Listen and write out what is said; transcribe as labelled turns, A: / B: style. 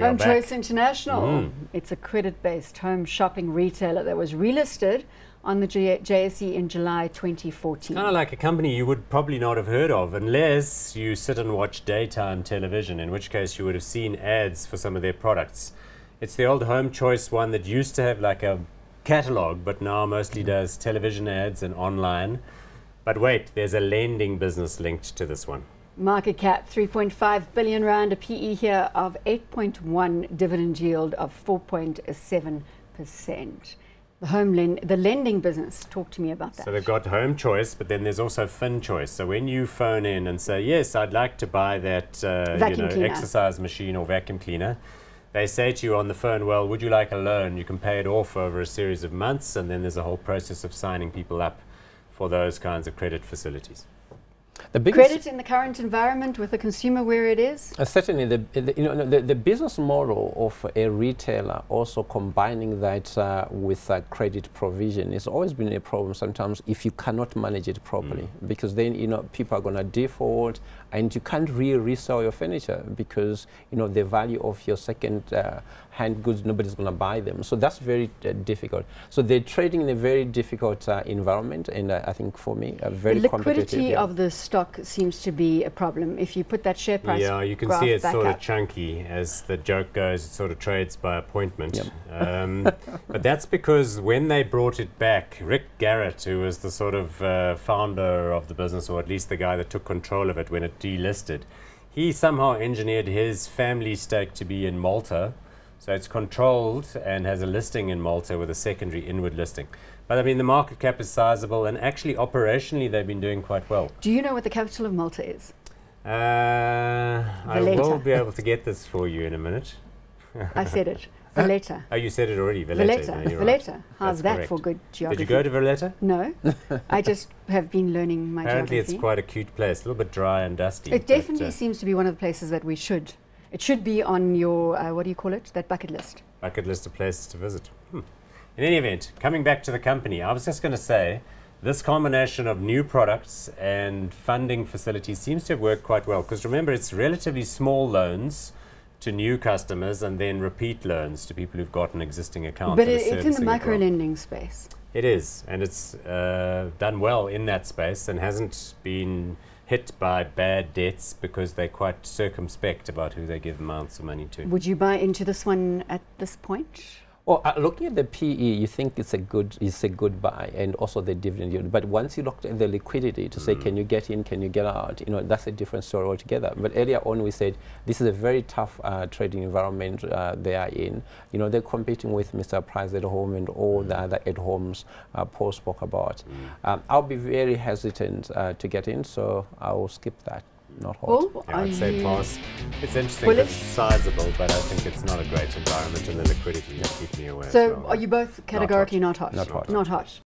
A: Homechoice International. It's a credit-based home shopping retailer that was relisted on the JSE in July 2014.
B: Kind of like a company you would probably not have heard of unless you sit and watch daytime television, in which case you would have seen ads for some of their products. It's the old Homechoice one that used to have like a catalog, but now mostly does television ads and online. But wait, there's a lending business linked to this one.
A: Market cap 3.5 billion rand, a PE here of 8.1, dividend yield of 4.7%. The lending business, talk to me about that.
B: So they've got Homechoice, but then there's also FinChoice. So when you phone in and say, yes, I'd like to buy that exercise machine or vacuum cleaner, they say to you on the phone, well, would you like a loan? You can pay it off over a series of months, and then there's a whole process of signing people up for those kinds of credit facilities.
A: Credit in the current environment with the consumer where it is?
C: Certainly, the business model of a retailer also combining that with credit provision has always been a problem sometimes if you cannot manage it properly, because then people are going to default and you can't really resell your furniture because the value of your second hand goods, nobody's going to buy them. So that's very difficult. So they're trading in a very difficult environment, and I think for me, a very competitive.
A: The liquidity of the stock seems to be a problem. If you put that share price,
B: yeah, you can see it's sort of chunky. As the joke goes, it sort of trades by appointment. Yep. But that's because when they brought it back, Rick Garrett, who was the sort of founder of the business, or at least the guy that took control of it when it delisted, he somehow engineered his family stake to be in Malta. So it's controlled and has a listing in Malta with a secondary inward listing. But I mean, the market cap is sizable, and actually operationally they've been doing quite well.
A: Do you know what the capital of Malta is?
B: I will be able to get this for you in a minute.
A: I said it. Valletta.
B: Oh, you said it already. Valletta.
A: Valletta.
B: No,
A: Valletta.
B: right.
A: How's that for good geography?
B: Did you go to Valletta?
A: No. I just have been learning my
B: Apparently
A: geography.
B: it's quite a cute place, a little bit dry and dusty.
A: It definitely seems to be one of the places that we should. It should be on your, what do you call it, that bucket list.
B: Bucket list of places to visit. In any event, coming back to the company, I was just going to say, this combination of new products and funding facilities seems to have worked quite well, because remember, it's relatively small loans to new customers and then repeat loans to people who've got an existing account.
A: But it's in the micro-lending space.
B: It is, and it's done well in that space and hasn't been hit by bad debts because they're quite circumspect about who they give amounts of money to.
A: Would you buy into this one at this point?
C: Well, looking at the PE, you think it's a good buy, and also the dividend yield. But once you looked at the liquidity to say, can you get in, can you get out? That's a different story altogether. But earlier on, we said this is a very tough trading environment they are in. They're competing with Mr. Price at Home and all the other at homes Paul spoke about. I'll be very hesitant to get in, so I'll skip that. Not hot.
A: Paul,
B: yeah, I'd say pass. It's interesting because it's sizable, but I think it's not a great environment, and the liquidity will keep me away.
A: So are you both categorically not hot?
C: Not hot.
A: Not hot.